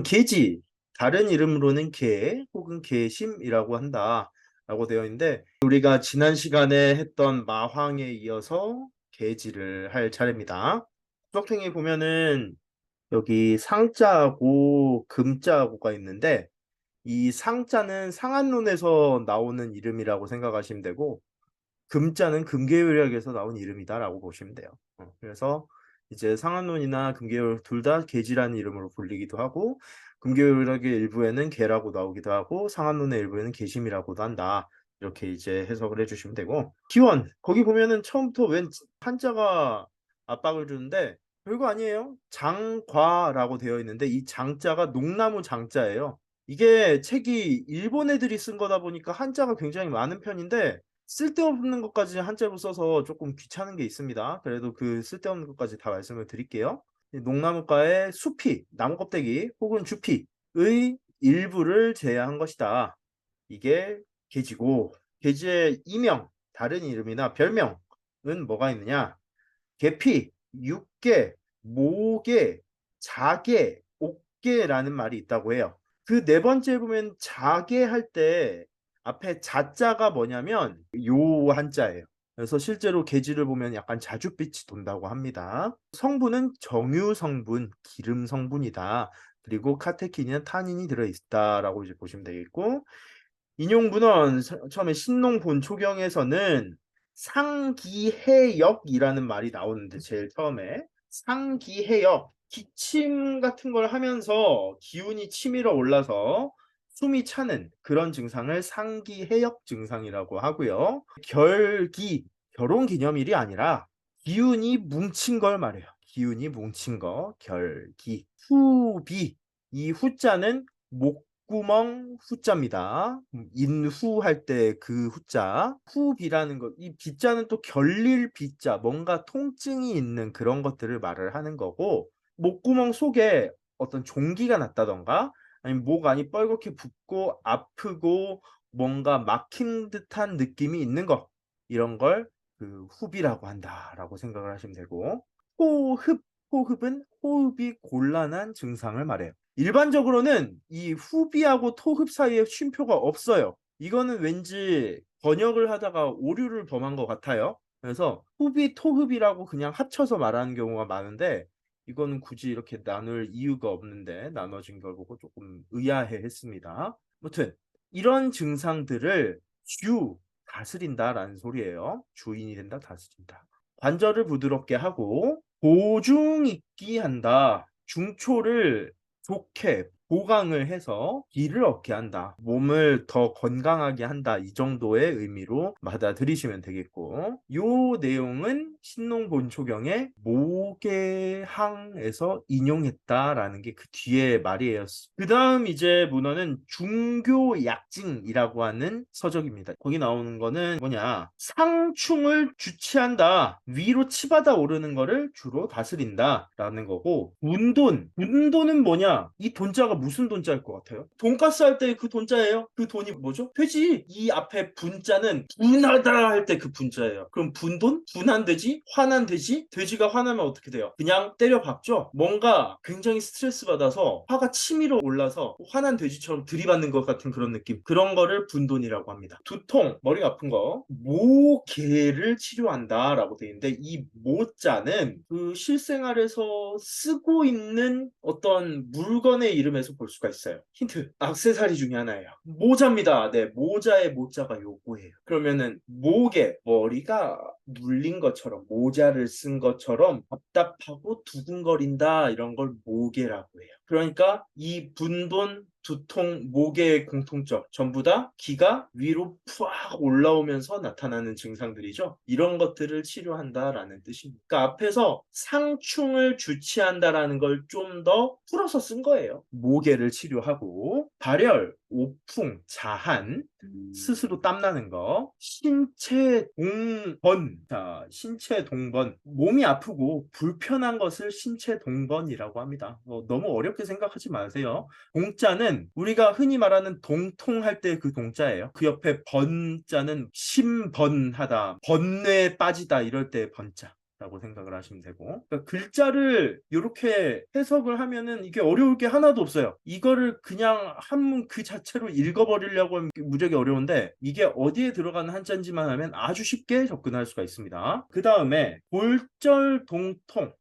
계지, 다른 이름으로는 계 혹은 계심이라고 한다 라고 되어 있는데, 우리가 지난 시간에 했던 마황에 이어서 계지를 할 차례입니다. 수학행에 보면은 여기 상자하고 금자하고가 있는데, 이 상자는 상한론에서 나오는 이름이라고 생각하시면 되고, 금자는 금계율학에서 나온 이름이다라고 보시면 돼요. 그래서 이제 상한론이나 금계율 둘 다 계지라는 이름으로 불리기도 하고, 금계율학의 일부에는 계라고 나오기도 하고, 상한론의 일부에는 계심이라고도 한다. 이렇게 이제 해석을 해주시면 되고, 기원 거기 보면은 처음부터 웬 한자가 압박을 주는데 별거 아니에요. 장과라고 되어 있는데 이 장자가 농나무 장자예요. 이게 책이 일본 애들이 쓴 거다 보니까 한자가 굉장히 많은 편인데, 쓸데없는 것까지 한자로 써서 조금 귀찮은 게 있습니다. 그래도 그 쓸데없는 것까지 다 말씀을 드릴게요. 농나무가의 숲이, 나무 껍데기 혹은 주피의 일부를 제외한 것이다. 이게 계지고, 계지의 이명, 다른 이름이나 별명은 뭐가 있느냐? 계피, 육계, 모계, 자계, 옥계라는 말이 있다고 해요. 그 네 번째 보면 자계 할 때 앞에 자자가 뭐냐면 요 한자예요. 그래서 실제로 계지를 보면 약간 자줏빛이 돈다고 합니다. 성분은 정유 성분, 기름 성분이다. 그리고 카테킨이나 타닌이 들어있다라고 이제 보시면 되겠고, 인용문헌 처음에 신농 본초경에서는 상기해역이라는 말이 나오는데, 제일 처음에 상기해역, 기침 같은 걸 하면서 기운이 치밀어 올라서 숨이 차는 그런 증상을 상기해역 증상이라고 하고요. 결기, 결혼 기념일이 아니라 기운이 뭉친 걸 말해요. 기운이 뭉친 거, 결기. 후비, 이 후자는 목구멍 후자입니다. 인후 할 때 그 후자, 후비라는 것, 이 비자는 또 결릴 비자, 뭔가 통증이 있는 그런 것들을 말을 하는 거고, 목구멍 속에 어떤 종기가 났다던가 아니면 목 안이 뻘겋게 붓고 아프고 뭔가 막힌 듯한 느낌이 있는 것, 이런 걸 그 후비라고 한다라고 생각을 하시면 되고, 호흡, 호흡은 호흡이 곤란한 증상을 말해요. 일반적으로는 이 후비하고 토흡 사이에 쉼표가 없어요. 이거는 왠지 번역을 하다가 오류를 범한 것 같아요. 그래서 후비, 토흡이라고 그냥 합쳐서 말하는 경우가 많은데, 이거는 굳이 이렇게 나눌 이유가 없는데 나눠진 걸 보고 조금 의아해 했습니다. 아무튼 이런 증상들을 다스린다라는 소리예요. 주인이 된다, 다스린다. 관절을 부드럽게 하고 보중 있기 한다. 중초를 좋게 보강을 해서 기를 얻게 한다. 몸을 더 건강하게 한다. 이 정도의 의미로 받아들이시면 되겠고, 요 내용은 신농본초경의 모계항에서 인용했다라는 게 그 뒤에 말이에요. 그 다음 이제 문헌은 중교약징이라고 하는 서적입니다. 거기 나오는 거는 뭐냐? 상충을 주치한다. 위로 치받아 오르는 거를 주로 다스린다 라는 거고, 운돈은 뭐냐? 이 돈자가 무슨 돈자일 것 같아요? 돈가스 할 때 그 돈자예요? 그 돈이 뭐죠? 돼지. 이 앞에 분자는 분하다 할 때 그 분자예요. 그럼 분돈? 분한 돼지? 화난 돼지? 돼지가 화나면 어떻게 돼요? 그냥 때려박죠? 뭔가 굉장히 스트레스 받아서 화가 치밀어 올라서 화난 돼지처럼 들이받는 것 같은 그런 느낌, 그런 거를 분돈이라고 합니다. 두통, 머리가 아픈 거, 모계를 치료한다 라고 되어 있는데, 이 모자는 그 실생활에서 쓰고 있는 어떤 물건의 이름에서 볼 수가 있어요. 힌트, 액세서리 중에 하나예요. 모자입니다. 네, 모자의 모자가 요거예요. 그러면은 목에 머리가 물린 것처럼, 모자를 쓴 것처럼 답답하고 두근거린다, 이런 걸 모계라고 해요. 그러니까 이 분돈, 두통, 목의 공통점 전부 다 기가 위로 푸악 올라오면서 나타나는 증상들이죠. 이런 것들을 치료한다라는 뜻입니다. 그러니까 앞에서 상충을 주치한다라는 걸 좀 더 풀어서 쓴 거예요. 모계를 치료하고, 발열, 오풍, 자한, 스스로 땀나는 거, 신체 동번. 자, 신체 동번, 몸이 아프고 불편한 것을 신체 동번이라고 합니다. 너무 어렵게 생각하지 마세요. 동자는 우리가 흔히 말하는 동통할 때 그 동자예요. 그 옆에 번자는 심번하다, 번뇌에 빠지다 이럴 때 번자. 라고 생각을 하시면 되고, 그러니까 글자를 이렇게 해석을 하면은 이게 어려울 게 하나도 없어요. 이거를 그냥 한문 그 자체로 읽어버리려고 하면 무지하게 어려운데, 이게 어디에 들어가는 한자인지만 하면 아주 쉽게 접근할 수가 있습니다. 그 다음에 골절동통,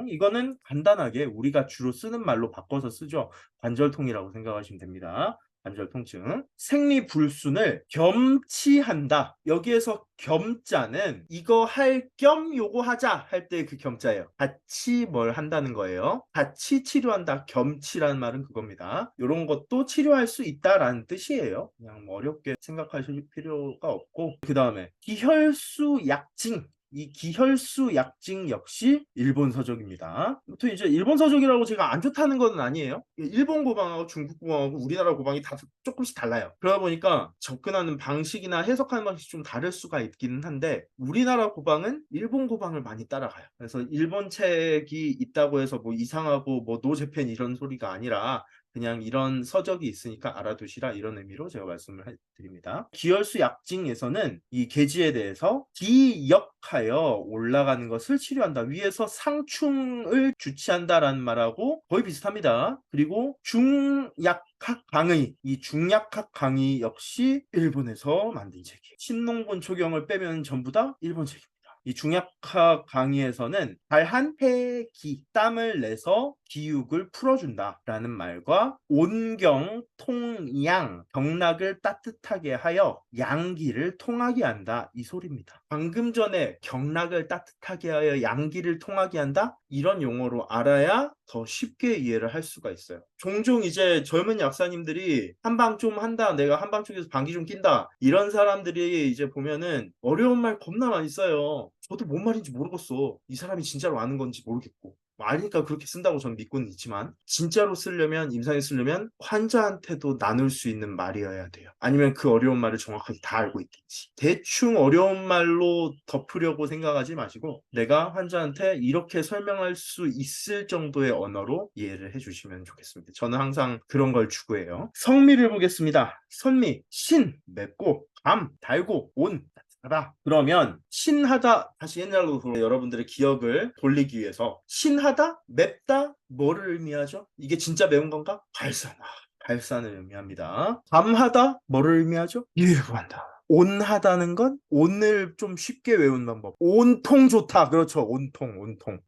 이거는 간단하게 우리가 주로 쓰는 말로 바꿔서 쓰죠. 관절통이라고 생각하시면 됩니다. 관절 통증. 생리불순을 겸치한다. 여기에서 겸자는 이거 할 겸 요거 하자 할 때 그 겸자예요. 같이 뭘 한다는 거예요. 같이 치료한다. 겸치라는 말은 그겁니다. 이런 것도 치료할 수 있다라는 뜻이에요. 그냥 뭐 어렵게 생각하실 필요가 없고, 그 다음에 기혈수 약징. 이 기혈수 약징 역시 일본 서적입니다. 또 이제 일본 서적이라고 제가 안 좋다는 건 아니에요. 일본 고방하고 중국 고방하고 우리나라 고방이 다 조금씩 달라요. 그러다 보니까 접근하는 방식이나 해석하는 방식이 좀 다를 수가 있기는 한데, 우리나라 고방은 일본 고방을 많이 따라가요. 그래서 일본 책이 있다고 해서 뭐 이상하고 뭐 노재팬 이런 소리가 아니라 그냥 이런 서적이 있으니까 알아두시라, 이런 의미로 제가 말씀을 드립니다. 기혈수 약징에서는 이 계지에 대해서 기역하여 올라가는 것을 치료한다. 위에서 상충을 주치한다라는 말하고 거의 비슷합니다. 그리고 중약학 강의, 이 중약학 강의 역시 일본에서 만든 책이에요. 신농본 초경을 빼면 전부 다 일본 책입니다. 이 중약학 강의에서는 발한 해기, 땀을 내서 기육을 풀어준다라는 말과 온경, 통양, 경락을 따뜻하게 하여 양기를 통하게 한다, 이 소리입니다. 방금 전에 경락을 따뜻하게 하여 양기를 통하게 한다, 이런 용어로 알아야 더 쉽게 이해를 할 수가 있어요. 종종 이제 젊은 약사님들이 한방 좀 한다, 내가 한방 쪽에서 방귀 좀 낀다, 이런 사람들이 이제 보면은 어려운 말 겁나 많이 써요. 저도 뭔 말인지 모르겠어. 이 사람이 진짜로 아는 건지 모르겠고. 아니까 그렇게 쓴다고 저는 믿고는 있지만, 진짜로 쓰려면, 임상에 쓰려면 환자한테도 나눌 수 있는 말이어야 돼요. 아니면 그 어려운 말을 정확하게 다 알고 있겠지. 대충 어려운 말로 덮으려고 생각하지 마시고, 내가 환자한테 이렇게 설명할 수 있을 정도의 언어로 이해를 해주시면 좋겠습니다. 저는 항상 그런 걸 추구해요. 성미를 보겠습니다. 선미, 신, 맵고, 감, 달고, 온, 하다. 그러면 신하다, 다시 옛날로 여러분들의 기억을 돌리기 위해서, 신하다, 맵다, 뭐를 의미하죠? 이게 진짜 매운 건가? 발산을 의미합니다. 감하다, 뭐를 의미하죠? 일구한다. 온하다는 건 온을 좀 쉽게 외우는 방법. 온통 좋다. 그렇죠.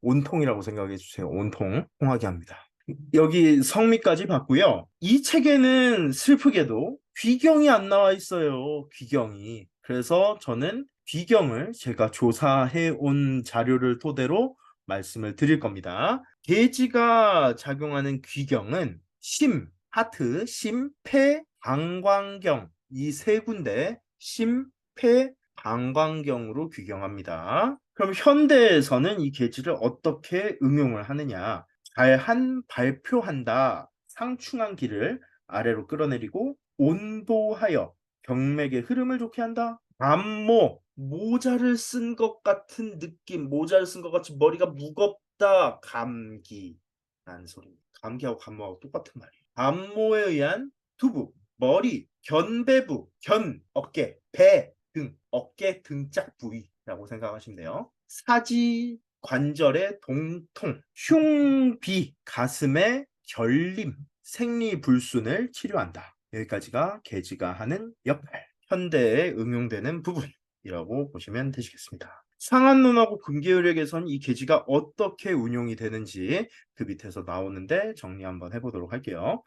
온통이라고 생각해 주세요. 온통. 통하게 합니다. 여기 성미까지 봤고요. 이 책에는 슬프게도 귀경이 안 나와 있어요. 귀경이. 그래서 저는 귀경을 제가 조사해 온 자료를 토대로 말씀을 드릴 겁니다. 계지가 작용하는 귀경은 심, 하트, 심, 폐, 방광경, 이 세 군데 심, 폐, 방광경으로 귀경합니다. 그럼 현대에서는 이 계지를 어떻게 응용을 하느냐? 발한, 발표한다. 상충한 기를 아래로 끌어내리고, 온도하여 경맥의 흐름을 좋게 한다. 안모, 모자를 쓴 것 같은 느낌, 모자를 쓴 것 같이 머리가 무겁다. 감기라는 소리입니다. 감기하고 감모하고 똑같은 말이에요. 안모에 의한 두부, 머리, 견배부, 어깨, 배, 등, 어깨 등짝 부위라고 생각하시면 돼요. 사지, 관절의 동통, 흉비, 가슴의 결림, 생리불순을 치료한다. 여기까지가 계지가 하는 역할, 현대에 응용되는 부분이라고 보시면 되시겠습니다. 상한론하고 근계율액에선 이 계지가 어떻게 운용이 되는지 그 밑에서 나오는데 정리 한번 해보도록 할게요.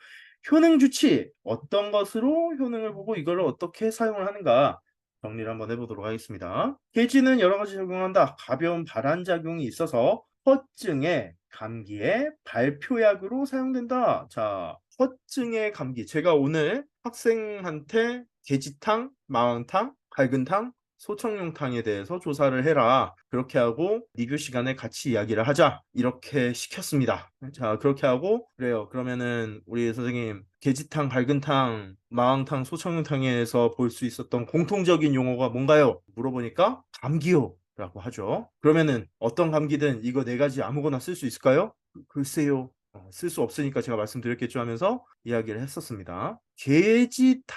효능 주치, 어떤 것으로 효능을 보고 이걸 어떻게 사용을 하는가 정리를 한번 해보도록 하겠습니다. 계지는 여러 가지 적용한다. 가벼운 발한작용이 있어서 허증에, 감기에 발표약으로 사용된다. 자, 허증의 감기. 제가 오늘 학생한테 계지탕, 마왕탕, 갈근탕, 소청룡탕에 대해서 조사를 해라. 그렇게 하고 리뷰 시간에 같이 이야기를 하자. 이렇게 시켰습니다. 자, 그렇게 하고, 그래요. 그러면은 우리 선생님, 계지탕, 갈근탕, 마왕탕, 소청룡탕에서 볼 수 있었던 공통적인 용어가 뭔가요? 물어보니까 감기요 라고 하죠. 그러면은 어떤 감기든 이거 네 가지 아무거나 쓸 수 있을까요? 글쎄요. 쓸 수 없으니까 제가 말씀드렸겠죠 하면서 이야기를 했었습니다. 계지탕의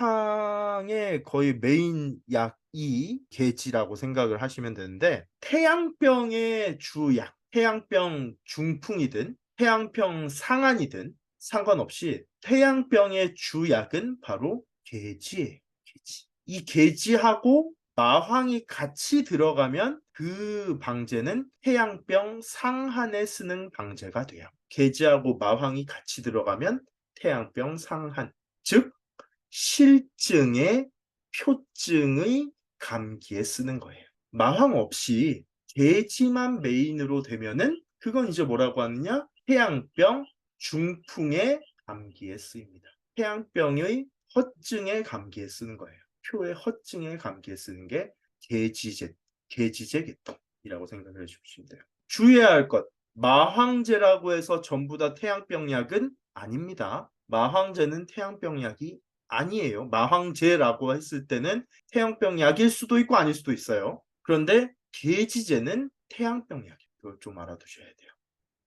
거의 메인 약 이 계지라고 생각을 하시면 되는데, 태양병의 주약, 태양병 중풍이든 태양병 상한이든 상관없이 태양병의 주약은 바로 계지예요. 계지. 이 계지하고 마황이 같이 들어가면 그 방제는 태양병 상한에 쓰는 방제가 돼요. 계지하고 마황이 같이 들어가면 태양병 상한, 즉 실증의 표증의 감기에 쓰는 거예요. 마황 없이 계지만 메인으로 되면은 그건 이제 뭐라고 하느냐? 태양병 중풍의 감기에 쓰입니다. 태양병의 허증의 감기에 쓰는 거예요. 표의 허증의 감기에 쓰는 게 계지제, 계지제 계통이라고 생각을 해주시면 돼요. 주의해야 할 것, 마황제라고 해서 전부 다 태양병약은 아닙니다. 마황제는 태양병약이 아니에요. 마황제라고 했을 때는 태양병약일 수도 있고 아닐 수도 있어요. 그런데 계지제는 태양병약이에요. 이걸 좀 알아두셔야 돼요.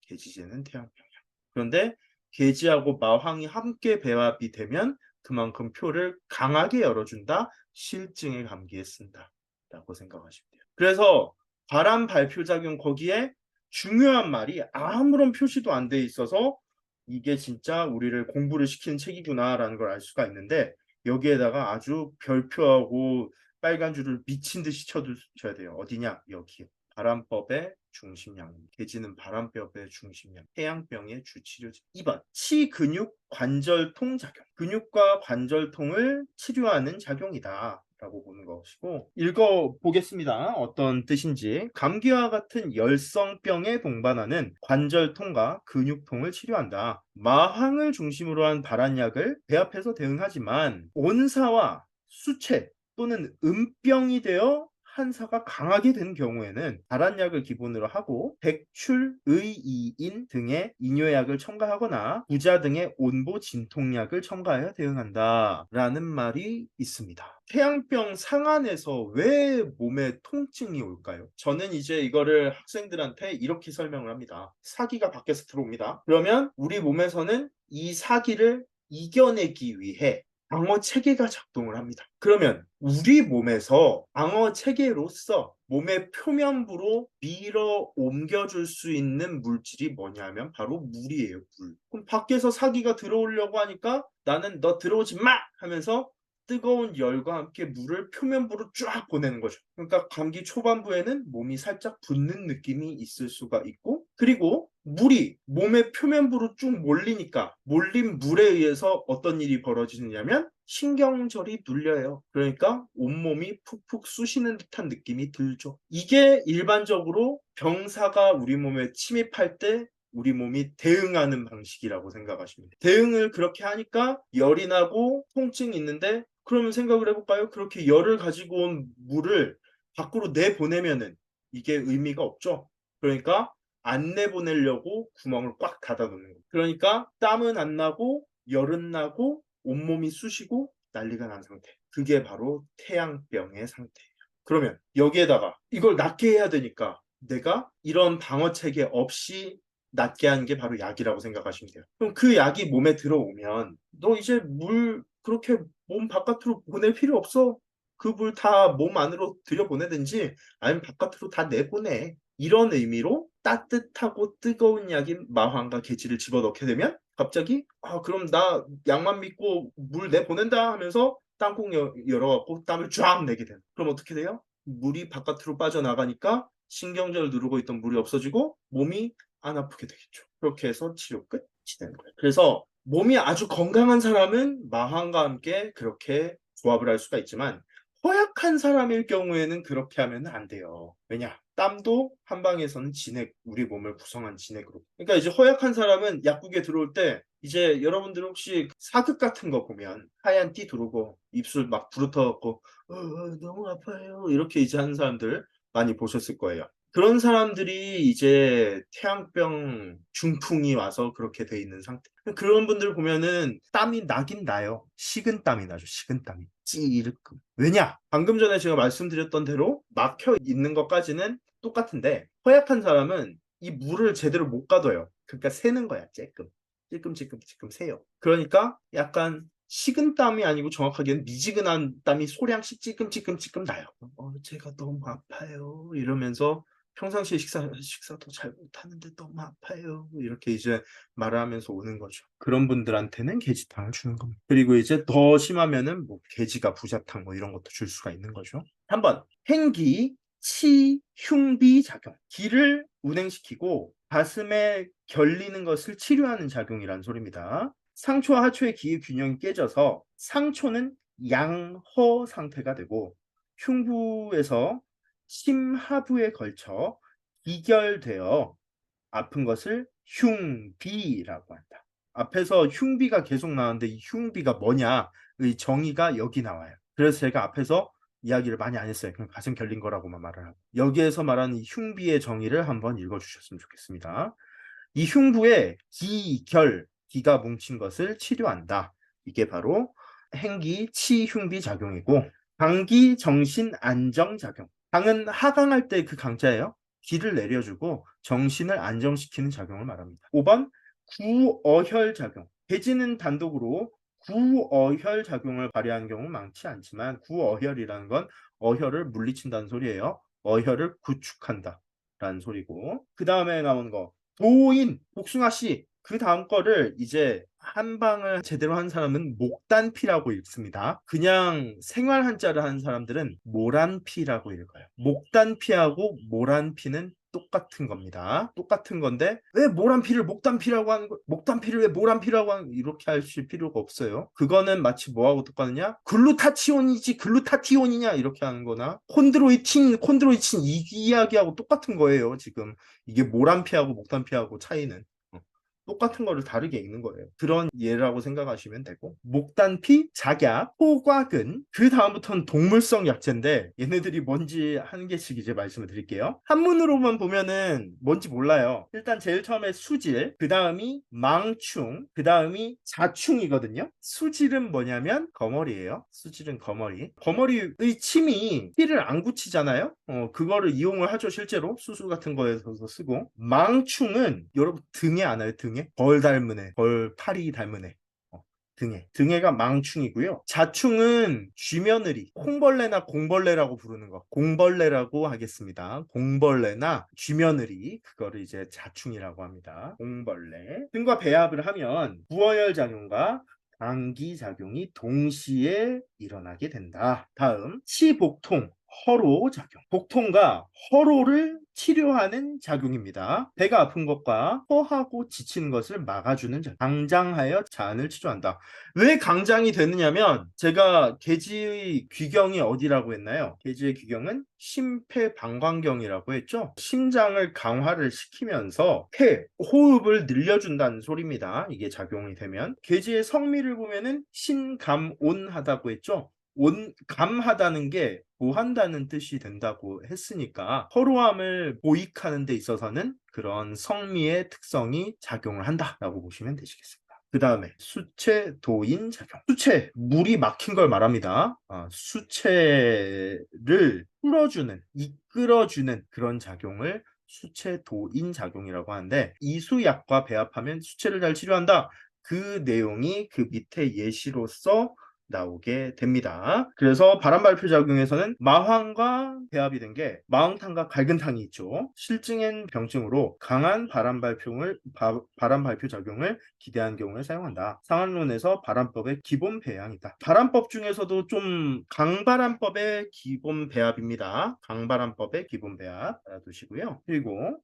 계지제는 태양병약. 그런데 계지하고 마황이 함께 배합이 되면 그만큼 표를 강하게 열어준다. 실증의 감기에 쓴다. 라고 생각하시면 돼요. 그래서 바람 발표작용 거기에 중요한 말이 아무런 표시도 안 돼 있어서 이게 진짜 우리를 공부를 시키는 책이구나라는 걸 알 수가 있는데, 여기에다가 아주 별표하고 빨간 줄을 미친 듯이 쳐두셔야 돼요. 어디냐? 여기요. 바람법의 중심약, 계지는 바람법의 중심약, 태양병의 주치료제. 2번, 치근육 관절통 작용. 근육과 관절통을 치료하는 작용이다 라고 보는 것이고, 읽어보겠습니다. 어떤 뜻인지. 감기와 같은 열성병에 동반하는 관절통과 근육통을 치료한다. 마황을 중심으로 한 발한약을 배합해서 대응하지만 온사와 수체 또는 음병이 되어 한사가 강하게 된 경우에는 발한약을 기본으로 하고 백출, 의이인 등의 이뇨약을 첨가하거나 부자 등의 온보 진통약을 첨가하여 대응한다 라는 말이 있습니다. 태양병 상한에서 왜 몸에 통증이 올까요? 저는 이제 이거를 학생들한테 이렇게 설명을 합니다. 사기가 밖에서 들어옵니다. 그러면 우리 몸에서는 이 사기를 이겨내기 위해 방어 체계가 작동을 합니다. 그러면 우리 몸에서 방어 체계로서 몸의 표면부로 밀어 옮겨줄 수 있는 물질이 뭐냐면 바로 물이에요, 물. 그럼 밖에서 사기가 들어오려고 하니까 나는 너 들어오지 마! 하면서 뜨거운 열과 함께 물을 표면부로 쫙 보내는 거죠. 그러니까 감기 초반부에는 몸이 살짝 붓는 느낌이 있을 수가 있고, 그리고 물이 몸의 표면부로 쭉 몰리니까 몰린 물에 의해서 어떤 일이 벌어지느냐면 신경절이 눌려요. 그러니까 온몸이 푹푹 쑤시는 듯한 느낌이 들죠. 이게 일반적으로 병사가 우리 몸에 침입할 때 우리 몸이 대응하는 방식이라고 생각하시면 돼요. 대응을 그렇게 하니까 열이 나고 통증이 있는데, 그러면 생각을 해볼까요? 그렇게 열을 가지고 온 물을 밖으로 내보내면은 이게 의미가 없죠. 그러니까 안 내보내려고 구멍을 꽉 닫아 놓는 거예요. 그러니까 땀은 안 나고 열은 나고 온몸이 쑤시고 난리가 난 상태. 그게 바로 태양병의 상태예요. 그러면 여기에다가 이걸 낫게 해야 되니까 내가 이런 방어 체계 없이 낫게 하는 게 바로 약이라고 생각하시면 돼요. 그럼 그 약이 몸에 들어오면 너 이제 물 그렇게 몸 바깥으로 보낼 필요 없어. 그 물 다 몸 안으로 들여보내든지 아니면 바깥으로 다 내보내. 이런 의미로 따뜻하고 뜨거운 약인 마황과 계지를 집어넣게 되면 갑자기 그럼 나 약만 믿고 물 내보낸다 하면서 땅콩 열어갖고 땀을 쫙 내게 돼요. 그럼 어떻게 돼요? 물이 바깥으로 빠져나가니까 신경절 누르고 있던 물이 없어지고 몸이 안 아프게 되겠죠. 그렇게 해서 치료 끝이 되는 거예요. 그래서 몸이 아주 건강한 사람은 마황과 함께 그렇게 조합을 할 수가 있지만 허약한 사람일 경우에는 그렇게 하면 안 돼요. 왜냐? 땀도 한방에서는 진액, 우리 몸을 구성한 진액으로. 그러니까 이제 허약한 사람은 약국에 들어올 때 이제 여러분들 혹시 사극 같은 거 보면 하얀 티 두르고 입술 막 부르터갖고 너무 아파요 이렇게 이제 하는 사람들 많이 보셨을 거예요. 그런 사람들이 이제 태양병 중풍이 와서 그렇게 돼 있는 상태. 그런 분들 보면은 땀이 나긴 나요. 식은 땀이 나죠. 식은 땀이. 찌르끔. 왜냐? 방금 전에 제가 말씀드렸던 대로 막혀 있는 것까지는 똑같은데 허약한 사람은 이 물을 제대로 못 가둬요. 그러니까 새는 거야. 찔끔. 찔끔찔끔찔끔 새요. 그러니까 약간 식은 땀이 아니고 정확하게는 미지근한 땀이 소량씩 찔끔찔끔찔끔 나요. "제가 너무 아파요." 이러면서 평상시에 "식사도 잘 못하는데 너무 아파요." 이렇게 이제 말하면서 오는 거죠. 그런 분들한테는 계지탕을 주는 겁니다. 그리고 이제 더 심하면은 뭐 계지가 부자탕 뭐 이런 것도 줄 수가 있는 거죠. 3번 행기, 치, 흉비 작용. 기를 운행시키고 가슴에 결리는 것을 치료하는 작용이라는 소리입니다. 상초와 하초의 기의 균형이 깨져서 상초는 양허 상태가 되고 흉부에서 심하부에 걸쳐 이결되어 아픈 것을 흉비라고 한다. 앞에서 흉비가 계속 나왔는데 이 흉비가 뭐냐? 의 정의가 여기 나와요. 그래서 제가 앞에서 이야기를 많이 안 했어요. 그냥 가슴 결린 거라고만 말을 하고. 여기에서 말하는 이 흉비의 정의를 한번 읽어주셨으면 좋겠습니다. 이 흉부에 기, 결, 기가 뭉친 것을 치료한다. 이게 바로 행기, 치, 흉비 작용이고 강기, 정신, 안정 작용. 강은 하강할 때 그 강자예요. 기를 내려주고 정신을 안정시키는 작용을 말합니다. 5번 구어혈 작용. 대지는 단독으로 구어혈 작용을 발휘하는 경우 많지 않지만 구어혈이라는 건 어혈을 물리친다는 소리예요. 어혈을 구축한다 라는 소리고 그 다음에 나오는 거 도인 복숭아 씨 그 다음 거를 이제 한방을 제대로 한 사람은 목단피라고 읽습니다. 그냥 생활 한자를 하는 사람들은 모란피라고 읽어요. 목단피하고 모란피는 똑같은 겁니다. 똑같은 건데 왜 모란피를 목단피라고 하는 거 목단피를 왜 모란피라고 하는 이렇게 하실 필요가 없어요. 그거는 마치 뭐하고 똑같느냐? 글루타치온이지 글루타티온이냐 이렇게 하는 거나 콘드로이친 이 이야기하고 똑같은 거예요. 지금 이게 모란피하고 목단피하고 차이는 똑같은 거를 다르게 읽는 거예요. 그런 예라고 생각하시면 되고 목단피, 작약, 호곽은 그 다음부터는 동물성 약재인데 얘네들이 뭔지 한 개씩 이제 말씀을 드릴게요. 한문으로만 보면은 뭔지 몰라요. 일단 제일 처음에 수질, 그 다음이 망충, 그 다음이 자충이거든요. 수질은 뭐냐면 거머리예요. 수질은 거머리. 거머리의 침이 피를 안 굳히잖아요. 그거를 이용을 하죠. 실제로 수술 같은 거에서 쓰고 망충은 여러분 등에 아나요? 등에 벌 닮은 애, 벌 파리 닮은 애. 등에가 망충이고요. 자충은 쥐며느리, 콩벌레나 공벌레라고 부르는 거. 공벌레라고 하겠습니다. 공벌레나 쥐며느리, 그거를 이제 자충이라고 합니다. 공벌레. 등과 배합을 하면 부어열 작용과 감기 작용이 동시에 일어나게 된다. 다음, 치복통. 허로 작용. 복통과 허로를 치료하는 작용입니다. 배가 아픈 것과 허하고 지치는 것을 막아주는 작용. 강장하여 자안을 치료한다. 왜 강장이 되느냐면 제가 계지의 귀경이 어디라고 했나요? 계지의 귀경은 심폐방광경이라고 했죠. 심장을 강화를 시키면서 호흡을 늘려준다는 소리입니다. 이게 작용이 되면 계지의 성미를 보면은 신감온하다고 했죠. 감하다는 게 보한다는 뜻이 된다고 했으니까 허로함을 보익하는 데 있어서는 그런 성미의 특성이 작용을 한다라고 보시면 되시겠습니다. 그 다음에 수체 도인 작용. 수체, 물이 막힌 걸 말합니다. 수체를 풀어주는, 이끌어주는 그런 작용을 수체 도인 작용이라고 하는데 이수약과 배합하면 수체를 잘 치료한다. 그 내용이 그 밑에 예시로서 나오게 됩니다. 그래서 바람발표 작용에서는 마황과 배합이 된 게 마황탕과 갈근탕이 있죠. 실증엔 병증으로 강한 바람발표 작용을 기대한 경우에 사용한다. 상한론에서 바람법의 기본 배양이다. 바람법 중에서도 좀 강바람법의 기본 배합입니다. 강바람법의 기본 배합 알아두시고요. 그리고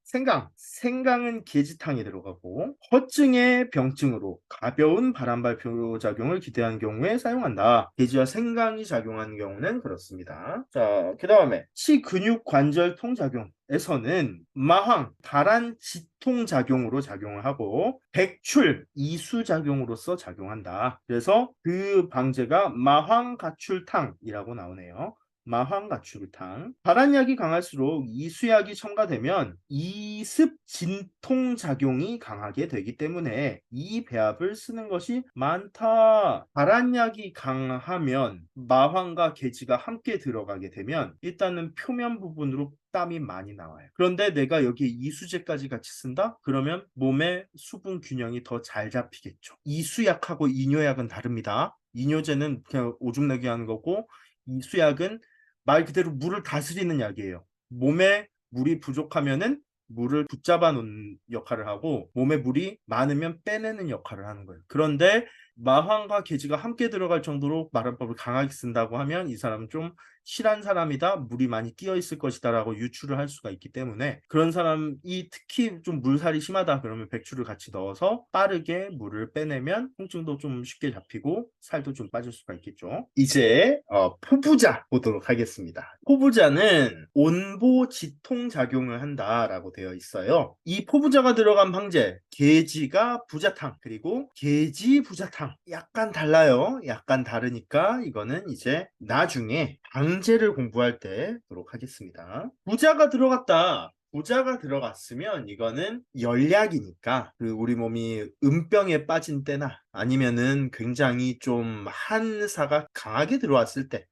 생강은 계지탕이 들어가고 허증의 병증으로 가벼운 바람발표 작용을 기대한 경우에 사용한다. 계지와 생강이 작용하는 경우는 그렇습니다. 자, 그 다음에 치근육관절통 작용에서는 마황, 발한 지통 작용으로 작용을 하고 백출, 이수 작용으로서 작용한다. 그래서 그 방제가 마황가출탕이라고 나오네요. 마황가출탕. 발한약이 강할수록 이수약이 첨가되면 이습 진통 작용이 강하게 되기 때문에 이 배합을 쓰는 것이 많다. 발한약이 강하면 마황과 계지가 함께 들어가게 되면 일단은 표면 부분으로 땀이 많이 나와요. 그런데 내가 여기에 이수제까지 같이 쓴다? 그러면 몸의 수분 균형이 더 잘 잡히겠죠. 이수약하고 이뇨약은 다릅니다. 이뇨제는 그냥 오줌 내게 하는 거고, 이 수약은 말 그대로 물을 다스리는 약이에요. 몸에 물이 부족하면은 물을 붙잡아 놓는 역할을 하고, 몸에 물이 많으면 빼내는 역할을 하는 거예요. 그런데 마황과 계지가 함께 들어갈 정도로 마련법을 강하게 쓴다고 하면 이 사람은 좀 실한 사람이다, 물이 많이 끼어 있을 것이다 라고 유추를 할 수가 있기 때문에, 그런 사람이 특히 좀 물살이 심하다 그러면 백추를 같이 넣어서 빠르게 물을 빼내면 통증도 좀 쉽게 잡히고 살도 좀 빠질 수가 있겠죠. 이제 포부자 보도록 하겠습니다. 포부자는 온보지통 작용을 한다라고 되어 있어요. 이 포부자가 들어간 방제, 계지가 부자탕, 그리고 계지 부자탕, 약간 달라요. 약간 다르니까 이거는 이제 나중에 방제를 공부할 때 보도록 하겠습니다. 부자가 들어갔다. 부자가 들어갔으면 이거는 열약이니까, 그 우리 몸이 음병에 빠진 때나 아니면은 굉장히 좀 한사가 강하게 들어왔을 때,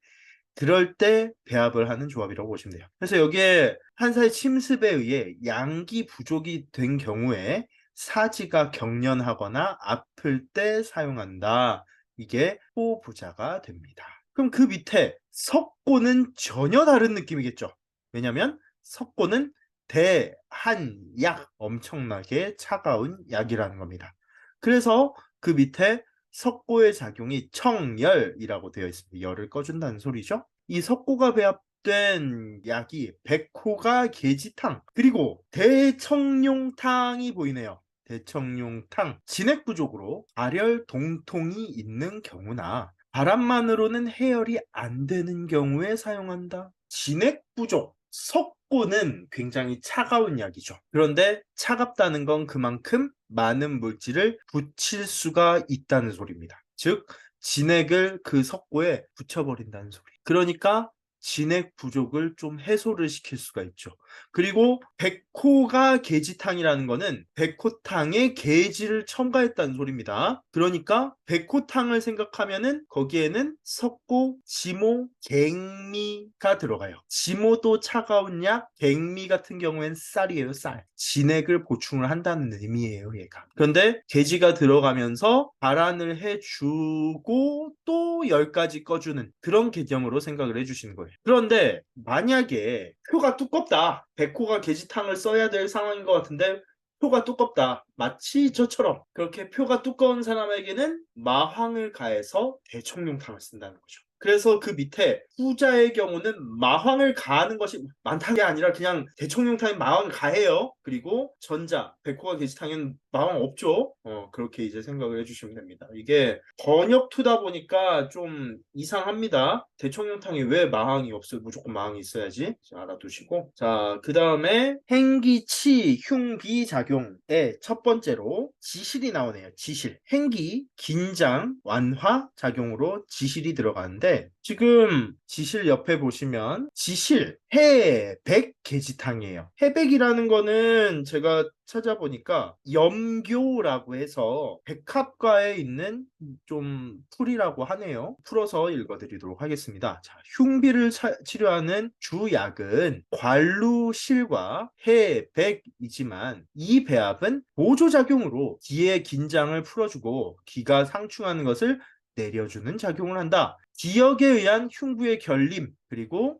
그럴 때 배합을 하는 조합이라고 보시면 돼요. 그래서 여기에 한사의 침습에 의해 양기 부족이 된 경우에 사지가 경련하거나 아플 때 사용한다. 이게 포부자가 됩니다. 그럼 그 밑에 석고는 전혀 다른 느낌이겠죠. 왜냐하면 석고는 대한약, 엄청나게 차가운 약이라는 겁니다. 그래서 그 밑에 석고의 작용이 청열이라고 되어 있습니다. 열을 꺼준다는 소리죠. 이 석고가 배합된 약이 백호가 계지탕, 그리고 대청룡탕이 보이네요. 대청룡탕, 진액 부족으로 발열 동통이 있는 경우나 바람만으로는 해열이 안 되는 경우에 사용한다. 진액 부족, 석고는 굉장히 차가운 약이죠. 그런데 차갑다는 건 그만큼 많은 물질을 붙일 수가 있다는 소리입니다. 즉, 진액을 그 석고에 붙여버린다는 소리. 그러니까 진액 부족을 좀 해소를 시킬 수가 있죠. 그리고 백호가 계지탕이라는 거는 백호탕에 계지를 첨가했다는 소리입니다. 그러니까 백호탕을 생각하면은 거기에는 석고, 지모, 갱미가 들어가요. 지모도 차가운 약, 갱미 같은 경우엔 쌀이에요, 쌀. 진액을 보충을 한다는 의미예요, 얘가. 그런데 계지가 들어가면서 발안을 해주고 또 열까지 꺼주는 그런 개념으로 생각을 해주시는 거예요. 그런데 만약에 표가 두껍다, 백호가 계지탕을 써야 될 상황인 것 같은데 표가 두껍다, 마치 저처럼 그렇게 표가 두꺼운 사람에게는 마황을 가해서 대청룡탕을 쓴다는 거죠. 그래서 그 밑에 후자의 경우는 마황을 가하는 것이 많다는 게 아니라 그냥 대청룡탕에 마황을 가해요. 그리고 전자 백호가 계지탕에는 마황 없죠. 그렇게 이제 생각을 해주시면 됩니다. 이게 번역투다 보니까 좀 이상합니다. 대청룡탕에 왜 마황이 없어요? 무조건 마황이 있어야지. 자, 알아두시고. 자, 그 다음에 행기치 흉비 작용의 첫 번째로 지실이 나오네요. 지실. 행기, 긴장, 완화 작용으로 지실이 들어가는데, 지금 지실 옆에 보시면 지실, 해백 계지탕이에요. 해백이라는 거는 제가 찾아보니까 염교라고 해서 백합과에 있는 좀 풀이라고 하네요. 풀어서 읽어드리도록 하겠습니다. 자, 흉비를 치료하는 주약은 관루실과 해백이지만 이 배합은 보조작용으로 기의 긴장을 풀어주고 기가 상충하는 것을 내려주는 작용을 한다. 기역에 의한 흉부의 결림, 그리고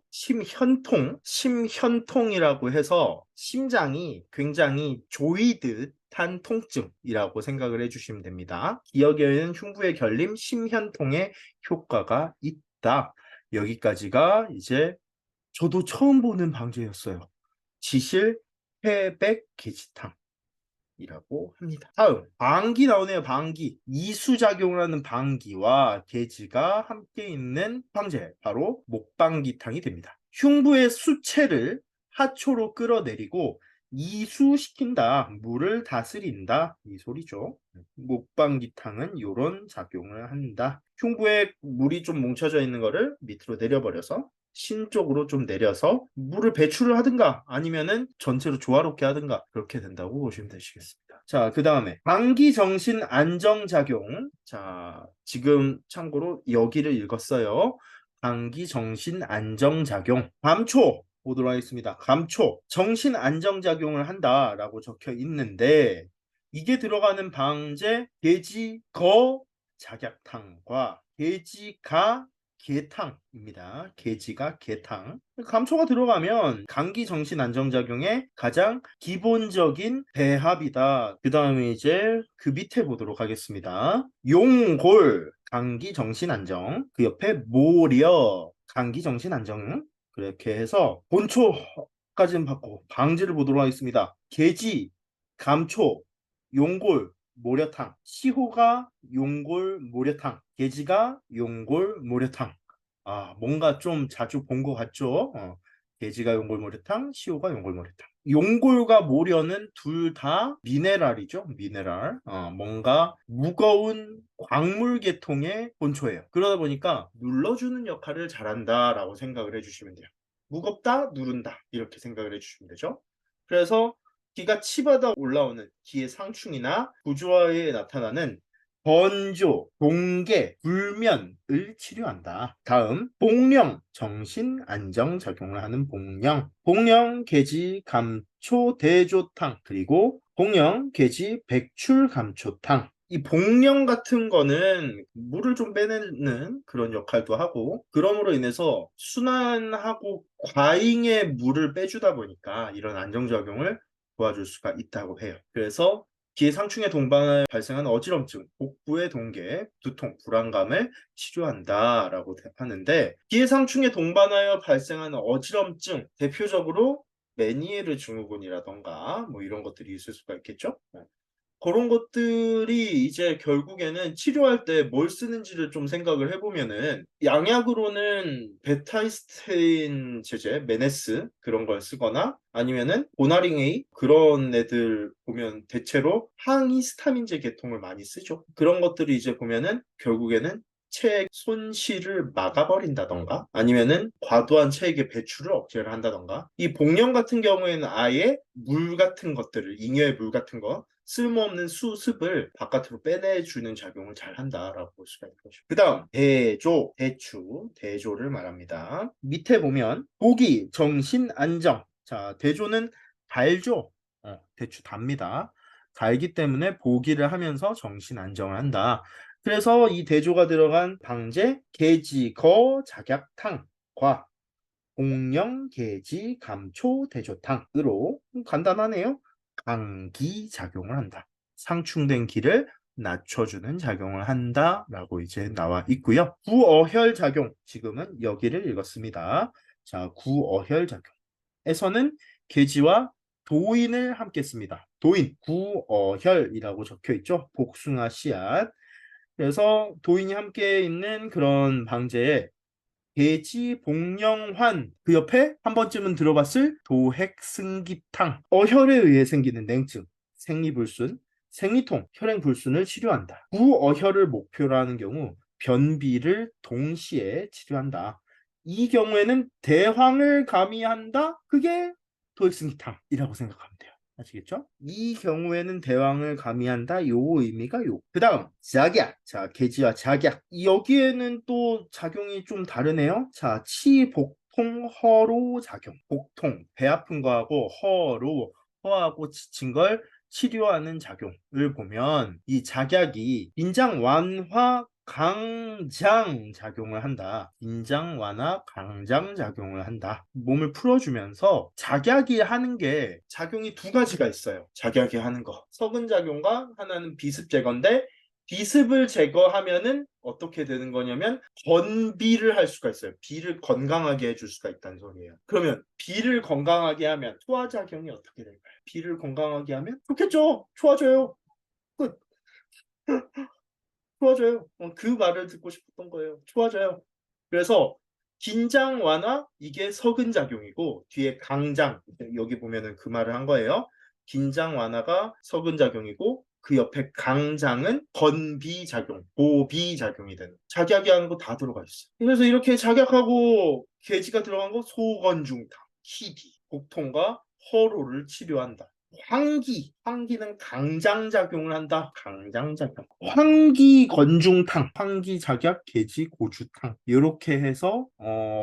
심현통이라고 해서 심장이 굉장히 조이듯 한 통증이라고 생각을 해주시면 됩니다. 기역에 의한 흉부의 결림, 심현통에 효과가 있다. 여기까지가 이제 저도 처음 보는 방제였어요. 지실, 회백, 계지탕. 이라고 합니다. 다음, 방기 나오네요. 방기. 이수작용을 하는 방기와 계지가 함께 있는 방제, 바로 목방기탕이 됩니다. 흉부의 수체를 하초로 끌어내리고 이수시킨다, 물을 다스린다, 이 소리죠. 목방기탕은 이런 작용을 한다. 흉부에 물이 좀 뭉쳐져 있는 거를 밑으로 내려버려서 신 쪽으로 좀 내려서 물을 배출을 하든가 아니면은 전체로 조화롭게 하든가 그렇게 된다고 보시면 되시겠습니다. 자, 그 다음에 방기정신 안정작용. 자, 지금 참고로 여기를 읽었어요. 방기정신 안정작용. 감초 보도록 하겠습니다. 감초, 정신 안정작용을 한다라고 적혀 있는데 이게 들어가는 방제, 계지, 거, 작약탕과 계지가 계탕입니다. 계지가 계탕. 감초가 들어가면 감기 정신 안정작용의 가장 기본적인 배합이다. 그 다음에 이제 그 밑에 보도록 하겠습니다. 용골 감기 정신 안정. 그 옆에 모려 감기 정신 안정. 그렇게 해서 본초까지는 받고 방지를 보도록 하겠습니다. 계지, 감초, 용골, 모려탕, 시호가 용골 모려탕, 계지가 용골 모려탕. 아, 뭔가 좀 자주 본 것 같죠? 계지가 용골 모려탕, 시호가 용골 모려탕. 용골과 모려는 둘 다 미네랄이죠. 미네랄. 뭔가 무거운 광물 계통의 본초예요. 그러다 보니까 눌러주는 역할을 잘한다라고 생각을 해주시면 돼요. 무겁다, 누른다 이렇게 생각을 해주시면 되죠. 그래서 기가 치받아 올라오는 기의 상충이나 부조화에 나타나는 번조, 동계, 불면을 치료한다. 다음, 복령, 정신 안정 작용을 하는 복령. 복령, 계지, 감초, 대조탕, 그리고 복령, 계지, 백출, 감초탕. 이 복령 같은 거는 물을 좀 빼내는 그런 역할도 하고, 그러므로 인해서 순환하고 과잉의 물을 빼주다 보니까 이런 안정작용을 도와줄 수가 있다고 해요. 그래서 기상충의 동반하여 발생하는 어지럼증, 복부의 동계, 두통, 불안감을 치료한다라고 하는데, 기상충의 동반하여 발생하는 어지럼증, 대표적으로 메니에르 증후군이라던가 뭐 이런 것들이 있을 수가 있겠죠. 그런 것들이 이제 결국에는 치료할 때 뭘 쓰는지를 좀 생각을 해보면은, 양약으로는 베타이스테인 제제, 메네스 그런 걸 쓰거나, 아니면은 보나링 A 그런 애들 보면 대체로 항히스타민제 계통을 많이 쓰죠. 그런 것들이 이제 보면은 결국에는 체액 손실을 막아버린다던가, 아니면은 과도한 체액의 배출을 억제를 한다던가. 이 복령 같은 경우에는 아예 물 같은 것들을, 잉여의 물 같은 거, 쓸모없는 수습을 바깥으로 빼내주는 작용을 잘 한다라고 볼 수가 있는 거죠. 그 다음, 대조, 대추, 대조를 말합니다. 밑에 보면 보기, 정신, 안정. 자, 대조는 달죠. 대추 답니다. 달기 때문에 보기를 하면서 정신 안정을 한다. 그래서 이 대조가 들어간 방제, 계지, 거, 작약탕과 공령, 계지, 감초, 대조탕으로 간단하네요. 감기 작용을 한다. 상충된 기를 낮춰주는 작용을 한다라고 이제 나와 있고요. 구어혈 작용, 지금은 여기를 읽었습니다. 자, 구어혈 작용에서는 계지와 도인을 함께 씁니다. 도인, 구어혈이라고 적혀 있죠. 복숭아 씨앗. 그래서 도인이 함께 있는 그런 방제에 돼지 복령환, 그 옆에 한 번쯤은 들어봤을 도핵승기탕, 어혈에 의해 생기는 냉증, 생리불순, 생리통, 혈행불순을 치료한다. 구어혈을 목표로 하는 경우 변비를 동시에 치료한다. 이 경우에는 대황을 가미한다. 그게 도핵승기탕이라고 생각하면 돼요. 아시겠죠? 이 경우에는 대왕을 가미한다. 요 의미가 요. 그 다음 작약. 자, 계지와 작약. 여기에는 또 작용이 좀 다르네요. 자, 치복통 허로 작용. 복통, 배 아픈 거하고 허로, 허하고 지친 걸 치료하는 작용을 보면 이 작약이 인장 완화 강장 작용을 한다. 인장 완화 강장 작용을 한다. 몸을 풀어주면서 작약이 하는 게 작용이 두 가지가 있어요. 작약이 하는 거. 석은 작용과 하나는 비습 제거인데, 비습을 제거하면은 어떻게 되는 거냐면 건비를 할 수가 있어요. 비를 건강하게 해줄 수가 있다는 소리예요. 그러면 비를 건강하게 하면 소화작용이 어떻게 될까요? 비를 건강하게 하면 좋겠죠. 좋아져요. 끝. 좋아져요. 그 말을 듣고 싶었던 거예요. 좋아져요. 그래서 긴장 완화, 이게 석은 작용이고, 뒤에 강장, 여기 보면은 그 말을 한 거예요. 긴장 완화가 석은 작용이고, 그 옆에 강장은 건비 작용, 보비 작용이 되는. 작약이 하는 거 다 들어가 있어요. 그래서 이렇게 작약하고 계지가 들어간 거 소건중탕, 희비, 복통과 허로를 치료한다. 환기는 강장작용을 한다. 강장작용. 환기건중탕, 환기작약, 계지, 고주탕. 이렇게 해서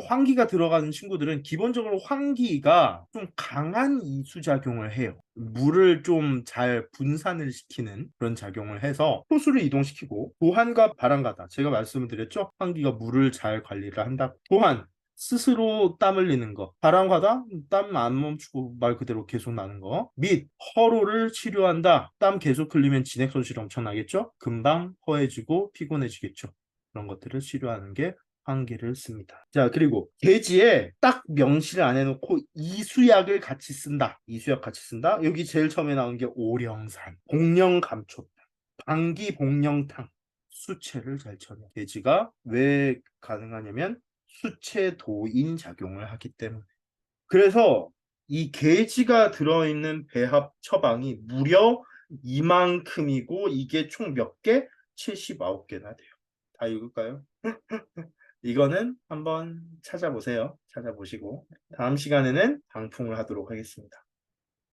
환기가 들어가는 친구들은 기본적으로 환기가 좀 강한 이수작용을 해요. 물을 좀 잘 분산을 시키는 그런 작용을 해서 호수를 이동시키고, 보한과 바람가다. 제가 말씀을 드렸죠? 환기가 물을 잘 관리를 한다. 또한 스스로 땀 흘리는 거, 바람가다 땀 안 멈추고 말 그대로 계속 나는 거, 및 허로를 치료한다. 땀 계속 흘리면 진액 손실이 엄청나겠죠? 금방 허해지고 피곤해지겠죠. 그런 것들을 치료하는 게 환기를 씁니다. 자, 그리고 계지에 딱 명시를 안 해놓고 이수약을 같이 쓴다. 이수약 같이 쓴다. 여기 제일 처음에 나온 게 오령산, 복령감초탕, 방기복령탕. 수채를 잘 쳐요. 계지가 왜 가능하냐면 수채도인 작용을 하기 때문에. 그래서 이 게지가 들어있는 배합 처방이 무려 이만큼이고, 이게 총 몇 개? 79개나 돼요. 다 읽을까요? 이거는 한번 찾아보세요. 찾아보시고 다음 시간에는 방풍을 하도록 하겠습니다.